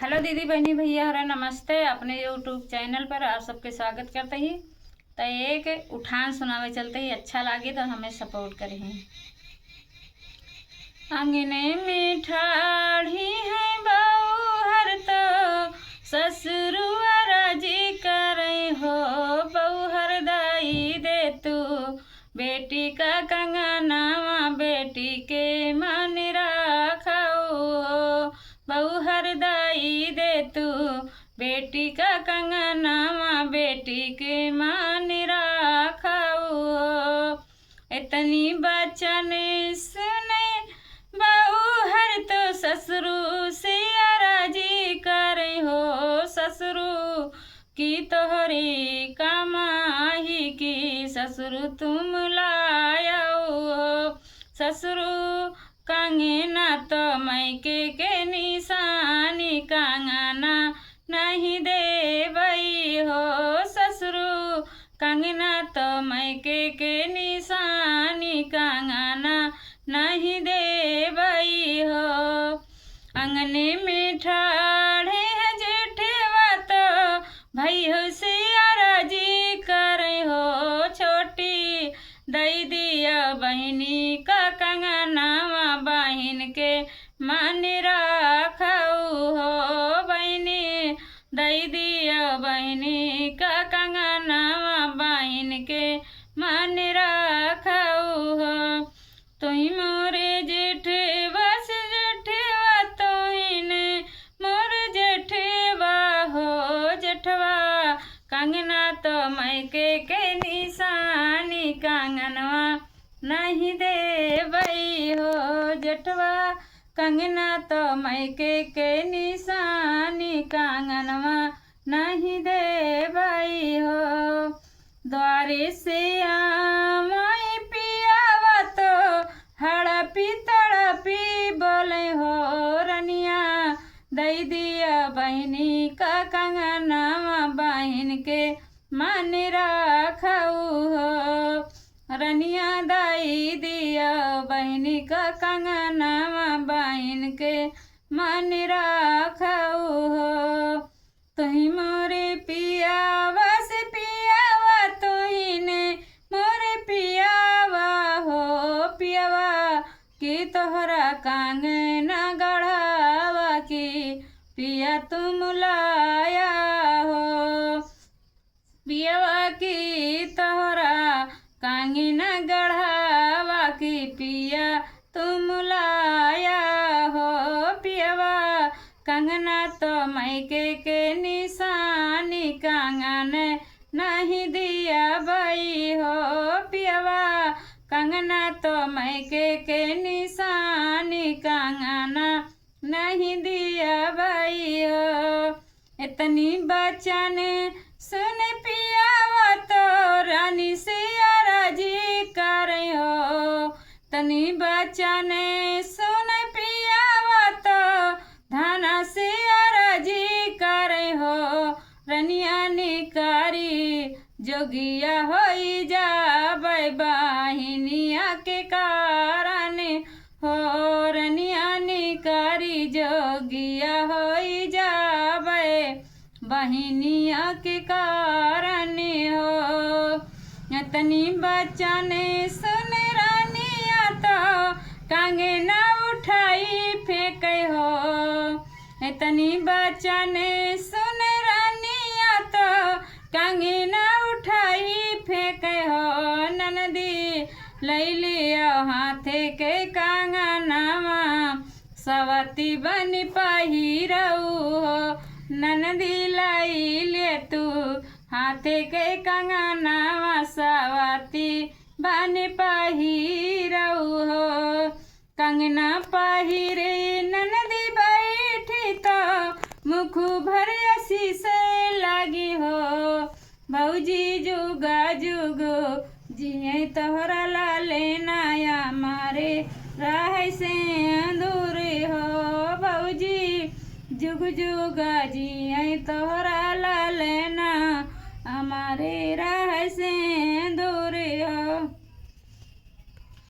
Hello दीदी बहनी भैया हरा नमस्ते। अपने यूट्यूब चैनल पर आप सबके स्वागत करते ही। तो एक उठान सुनावे चलते ही अच्छा लगे तो हमें सपोर्ट करें। अंगने में ठाढ़ी है बहू हर तो ससुरुआ राजी करे हो। बहू हर दाई दे तू बेटी का कंगनावा बेटी के मन राखाओ। बहू हर दाई दे तू बेटी का कंगनावा बेटी के मान राखाओ। इतनी बचन सुने बहू हर तो ससुरु से राजी करे हो। ससुरु की तोहरी कमाही की ससुरु तुम लायाओ। ससुरु कंगना तो मैके के निशानी कंगना नहीं देवई हो। ससुरु कंगना तो मैके के निशानी कंगना नहीं देवई हो। अंगने में ठाढ़े है जेठवा तो भैया से राजी करे हो। छोटी दई दिया बहनी का कंगनावा बहन के मन राखाऊ हो। बहनी दई दिया बहनी का कंगनावा बहन के मन राखाऊ हो। तुही मोरे जेठवा से जेठवा तुहिन मोर जेठवा हो। जेठवा कंगना तो मैके के निशानी कंगनवा नहीं देवई हो। जेठवा कंगना तो मैके के निशानी कंगनवा नहीं देवई हो। द्वारे से आमाई पियावा तो हड़पी तड़पी बोले हो। रनिया दई दिया बहनी का कंगनावा बहन के मन राखाऊ हो। रनिया दई दिया बहनी का कंगनावा बहन के मन राखाऊ हो। तुही मोरे पियावा से पियावा तुहिने मोरे पियावा हो। पियावा की तोहरा कंगना गढ़ावा की पिया तुम लाया हो। पियावा की तोहरा कंगना गढ़ावा की पिया तुम लाया हो। पियावा कंगना तो मैके के निशानी कंगन नहीं दिया बई हो। पियावा कंगना तो मैके के निशानी कंगना नहीं दिया बई हो। इतनी बचन सुन पियावा तो रानी से राजी करे हो। तनी बचन सुन पियावा तो धाना से राजी करे हो। रनिया निकारी जोगिया होई जाबै बहिनिया के कारण हो। रनिया निकारी जोगिया होई जाबै बहिनिया के कारण हो। तनी बचन सुन रानिया तो कंगना उठाई फेंके हो। तनी बचन सुन रानिया तो कंगना उठाई फेंके हो। ननदी लई लिया हाथे के कंगनावा सवती बन पहिरऊ हो। ननदी लाई ले तू हाथे के कंगनावा सवती बन पहिरऊ हो। कंगना पहिरे ननदी बैठी तो मुख भर असी से लगी हो। भौजी जुगा जुगो जिये तोहरा लाले नाया मारे राह से दूर हो। भौजी जुग जुगा जिये तोहरा लाले ना हमारे राह से